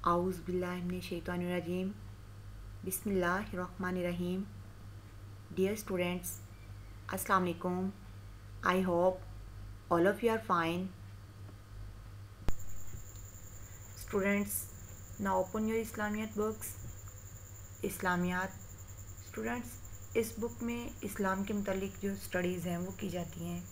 आउज़ बिल्लाहि मिनश शैतानिर्रजीम बिस्मिल्लाहिर्रहमानिर्रहीम। Dear students, अस्सलाम वालेकुम। I hope all of you are fine. Students, now open your Islamiyat books. Islamiyat students, इस बुक में इस्लाम के मुतालिक जो स्टडीज़ हैं वो की जाती हैं।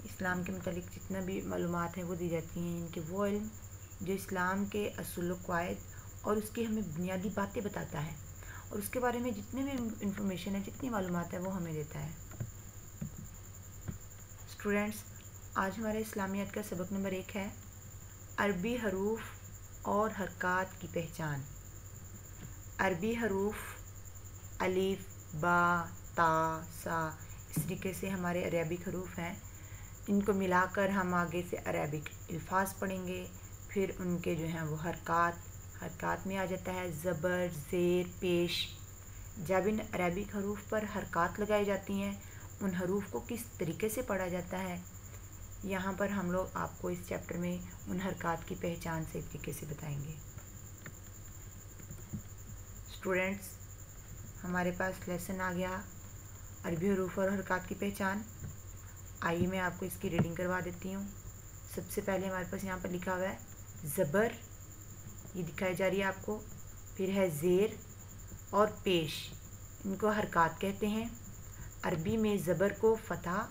इस्लाम के मुतालिक जितना भी मालूमात हैं वो दी जाती हैं। इनके वो इल्म जो इस्लाम के असूल व क़वाइद और उसकी हमें बुनियादी बातें बताता है और उसके बारे में जितने भी इंफॉर्मेशन है, जितनी मालूमात है वो हमें देता है। स्टूडेंट्स, आज हमारे इस्लामियात का सबक नंबर 1 है अरबी हरूफ और हरकात की पहचान। अरबी हरूफ अलिफ, बा, ता, सा, इस तरीके से हमारे अरबिक हरूफ हैं। इनको मिलाकर हम आगे से अरबिक अल्फाज पढ़ेंगे। फिर उनके जो हैं वो हरकात में आ जाता है ज़बर, ज़ेर, पेश। जब इन अरबिक हरूफ पर हरकात लगाई जाती हैं, उन हरूफ को किस तरीके से पढ़ा जाता है, यहाँ पर हम लोग आपको इस चैप्टर में उन हरकात की पहचान से तरीके से बताएंगे। स्टूडेंट्स, हमारे पास लेसन आ गया अरबी हरूफ और हरकात की पहचान। आइए मैं आपको इसकी रीडिंग करवा देती हूँ। सबसे पहले हमारे पास यहाँ पर लिखा हुआ है ज़बर, ये दिखाई जा रही है आपको। फिर है ज़ेर और पेश, इनको हरकात कहते हैं। अरबी में ज़बर को फ़तहा,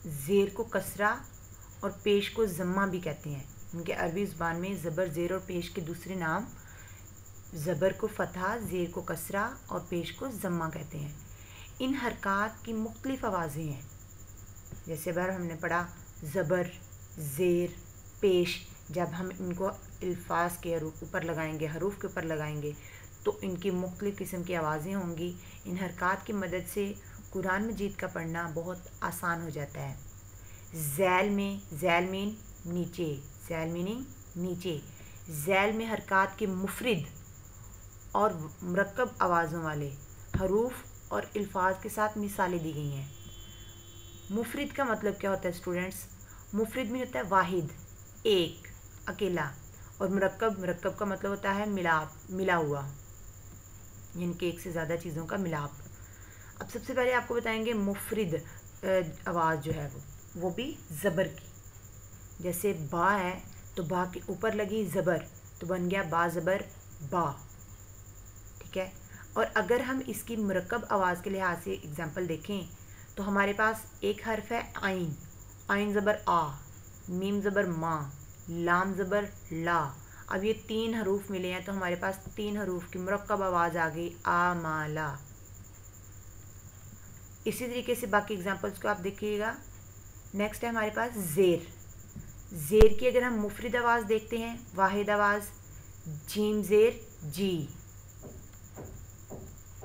ज़ेर को कसरा और पेश को ज़म्मा भी कहते हैं। इनके अरबी ज़ुबान में ज़बर, ज़ेर और पेश के दूसरे नाम ज़बर को फ़तहा, ज़ेर को कसरा और पेश को ज़म्मा कहते हैं। इन हरकात की मुख्तलिफ आवाज़ें हैं। जैसे बार हमने पढ़ा ज़बर, ज़ेर, पेश, जब हम इनको अल्फाज के ऊपर लगाएंगे, हरूफ के ऊपर लगाएंगे, तो इनकी मुख्तलिफ किस्म की आवाज़ें होंगी। इन हरकात की मदद से कुरान मजीद का पढ़ना बहुत आसान हो जाता है। ज़ैल में, ज़ैल मीन नीचे, ज़ैल मीनिंग नीचे। ज़ैल में हरकात के मुफरिद और मुरक्कब आवाज़ों वाले हरूफ और अल्फाज के साथ मिसालें दी गई हैं। मुफरिद का मतलब क्या होता है स्टूडेंट्स? मुफरिद में होता है वाहिद, एक, अकेला। और मुरक्कब का मतलब होता है मिला हुआ, यानी कि एक से ज़्यादा चीज़ों का मिलाप। अब सबसे पहले आपको बताएंगे मुफरिद आवाज़ जो है वो भी ज़बर की। जैसे बा है तो बा के ऊपर लगी ज़बर तो बन गया बा ज़बर बा, ठीक है। और अगर हम इसकी मुरक्कब आवाज़ के लिहाज से एग्जांपल देखें तो हमारे पास एक हर्फ है आइन, आइन ज़बर आ, मीम ज़बर मा, लाम ज़बर ला। अब ये 3 हरूफ मिले हैं तो हमारे पास 3 हरूफ की मुरक्कब आवाज़ आ गई आ मा ला। इसी तरीके से बाकी एग्जांपल्स को आप देखिएगा। नेक्स्ट है हमारे पास ज़ेर। ज़ेर की अगर हम मुफरिद आवाज़ देखते हैं, वाहिद आवाज़ जीम ज़ेर जी।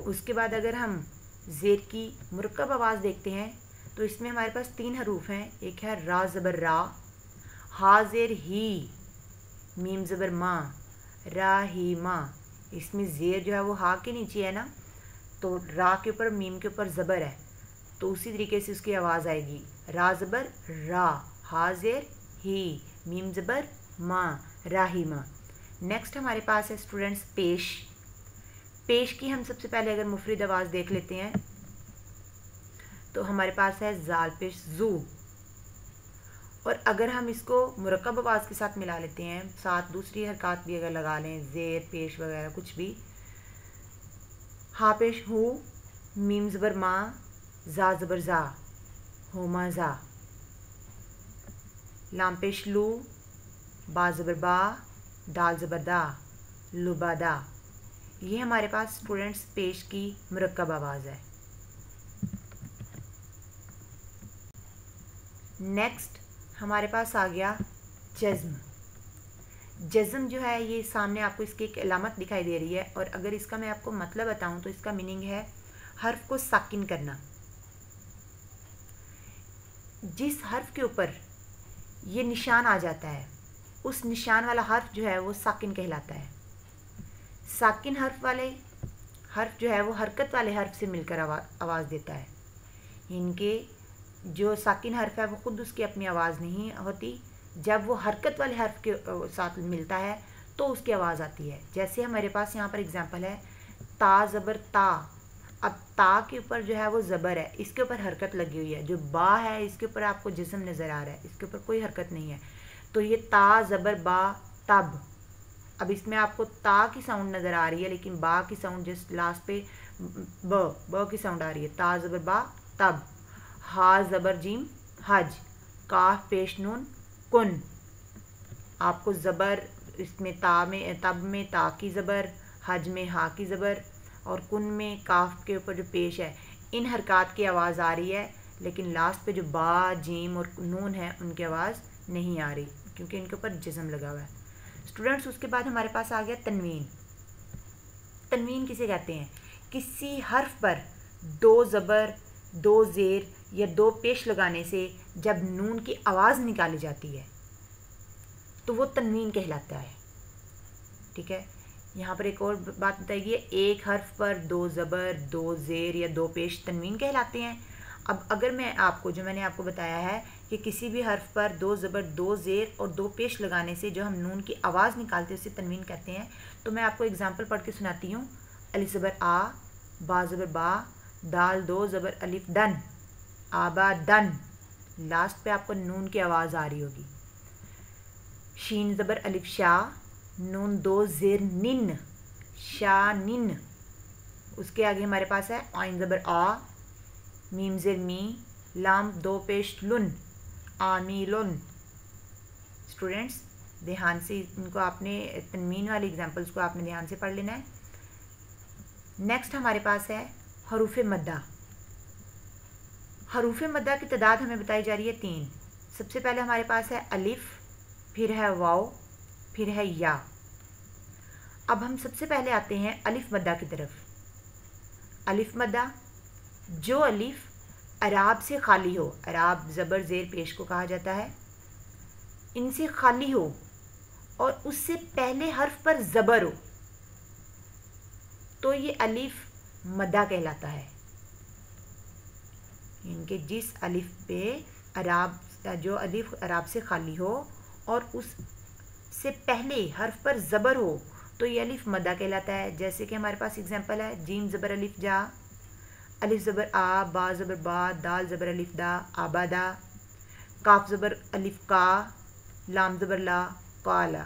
उसके बाद अगर हम ज़ेर की मुरक्कब आवाज़ देखते हैं तो इसमें हमारे पास 3 हरूफ हैं। एक है रा ज़बर रा, हा ज़ेर ही, मीम ज़बर मा, रा ही मा। इसमें ज़ेर जो है वो हा के नीचे है ना, तो रा के ऊपर मीम के ऊपर ज़बर है, तो उसी तरीके से उसकी आवाज़ आएगी रा ज़बर रा, हा ज़ेर ही, मीम ज़बर मा, राहिमा। नेक्स्ट हमारे पास है स्टूडेंट्स पेश। पेश की हम सबसे पहले अगर मुफरिद आवाज़ देख लेते हैं तो हमारे पास है जाल पेश जू। और अगर हम इसको मुरक्कब आवाज़ के साथ मिला लेते हैं, साथ दूसरी हरकत भी अगर लगा लें, ज़ेर, पेश वगैरह कुछ भी, हा पेश हु, मीम ज़बर मा, जा ज़बर जा, होमा जा, लाम पेश लू, बा ज़बर बा, दाल ज़बर दा, लुबादा। ये हमारे पास स्टूडेंट्स पेश की मुरक्कब आवाज़ है। नेक्स्ट हमारे पास आ गया जज़्म। जज़्म जो है ये सामने आपको इसकी एक अलामत दिखाई दे रही है, और अगर इसका मैं आपको मतलब बताऊं तो इसका मीनिंग है हर्फ को साकिन करना। जिस हर्फ के ऊपर ये निशान आ जाता है उस निशान वाला हर्फ जो है वो साकिन कहलाता है। साकिन हर्फ जो है वो हरकत वाले हर्फ से मिलकर आवाज़ देता है। इनके जो साकिन हर्फ है वो ख़ुद उसकी अपनी आवाज़ नहीं होती, जब वो हरकत वाले हर्फ के साथ मिलता है तो उसकी आवाज़ आती है। जैसे हमारे पास यहाँ पर एग्जांपल है ता ज़बर ता। अब ता के ऊपर जो है वो ज़बर है, इसके ऊपर हरकत लगी हुई है। जो बा है इसके ऊपर आपको जिस्म नज़र आ रहा है, इसके ऊपर कोई हरकत नहीं है। तो ये ता ज़बर बा तब। अब इसमें आपको ता की साउंड नज़र आ रही है, लेकिन बा की साउंड जस्ट लास्ट पे ब की साउंड आ रही है। ता ज़बर बा तब। हा ज़बर जीम हज। काफ पेश नून कुन। आपको ज़बर इसमें ता में तब में ता की ज़बर, हज में हा की ज़बर और कुन में काफ के ऊपर जो पेश है, इन हरकत की आवाज़ आ रही है, लेकिन लास्ट पे जो बा जीम और नून है उनकी आवाज़ नहीं आ रही क्योंकि इनके ऊपर जिस्म लगा हुआ है। स्टूडेंट्स, उसके बाद हमारे पास आ गया तनवीन। तनवीन किसे कहते हैं? किसी हर्फ पर दो ज़बर, दो ज़ेर या दो पेश लगाने से जब नून की आवाज़ निकाली जाती है तो वो तनवीन कहलाता है। ठीक है, यहाँ पर एक और बात बताइए, एक हर्फ पर दो ज़बर, दो ज़ेर या दो पेश तनवीन कहलाते हैं। अब अगर मैं आपको जो मैंने आपको बताया है कि किसी भी हर्फ पर दो ज़बर, दो ज़ेर और दो पेश लगाने से जो हम नून की आवाज़ निकालते हैं उसे तनवीन कहते हैं। तो मैं आपको एग्जांपल पढ़ के सुनाती हूँ। अलिफ ज़बर आ, बा ज़बर बा, दाल दो ज़बर अलिफ दन, आबा दन। लास्ट पे आपको नून की आवाज़ आ रही होगी। शीन ज़बर अलिफ शाह, नून दो ज़ेर निन, शा निन। उसके आगे हमारे पास है आइन ज़बर आ, मीम ज़ेर मी, लाम दो पेश लुन, आमीलुन। स्टूडेंट्स, ध्यान से इनको आपने तनवीन वाले एग्जाम्पल्स को आपने ध्यान से पढ़ लेना है। नेक्स्ट हमारे पास है हरूफ मद्दा। हरूफ मद्दा की तादाद हमें बताई जा रही है 3। सबसे पहले हमारे पास है अलिफ, फिर है वाव, फिर है या। अब हम सबसे पहले आते हैं अलिफ मद्दा की तरफ। अलिफ मद्दा, जो अलिफ अराब से खाली हो, अराब ज़बर ज़ेर पेश को कहा जाता है, इनसे खाली हो और उससे पहले हर्फ पर ज़बर हो, तो ये अलिफ मद्दा कहलाता है। इनके जिस अलिफ पे अराब, जो अलिफ अराब से खाली हो और उससे पहले हर्फ पर ज़बर हो, तो ये अलिफ मद्दा कहलाता है। जैसे कि हमारे पास एग्जांपल है जीम ज़बर अलिफ जा, अलिफ ज़बर आ, बा ज़बर बा, दाल ज़बर अलिफ दा, आबादा, काफ ज़बर अलिफ का, लाम ज़बर ला, काला।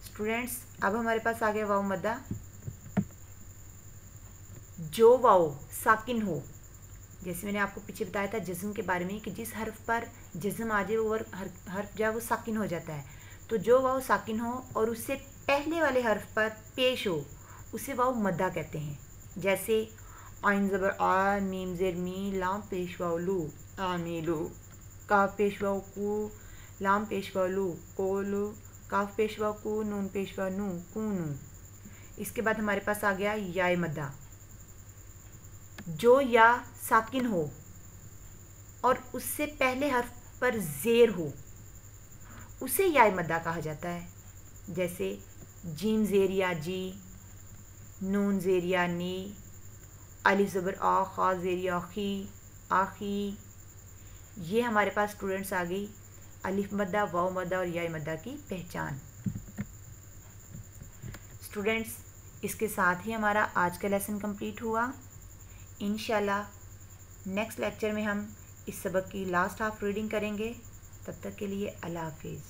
स्टूडेंट्स, अब हमारे पास आ गया वाव मद्दा। जो वाव साकिन हो, जैसे मैंने आपको पीछे बताया था जिस्म के बारे में कि जिस हर्फ पर जिस्म आ जाए वो हर्फ जो है वो साकिन हो जाता है। तो जो वाव साकिन हो और उससे पहले वाले हर्फ पर पेश हो उसे वाव मद्दा कहते हैं। जैसे आइन ज़बर आ, मीम ज़ेर मी, लाम पेश वाव लू, आमीलू, काफ पेश वाव कू, लाम पेश वाव लू, कोलू, काफ पेश वाव कू, नून पेश वाव नू, कूनू। इसके बाद हमारे पास आ गया याए मद्दा। जो या साकिन हो और उससे पहले हर्फ पर ज़ेर हो उसे याए मद्दा कहा जाता है। जैसे जीम ज़ेर या जी, नून ज़ेर या नी, अलिफ ज़बर आ, खा ज़ेर या खी, आखी। ये हमारे पास स्टूडेंट्स आ गई अलिफ मद्दा, वाव मद्दा और याए मद्दा की पहचान। स्टूडेंट्स, इसके साथ ही हमारा आज का लेसन कंप्लीट हुआ। इंशाल्लाह नेक्स्ट लेक्चर में हम इस सबक की लास्ट हाफ रीडिंग करेंगे। तब तक के लिए अल्लाह हाफिज़।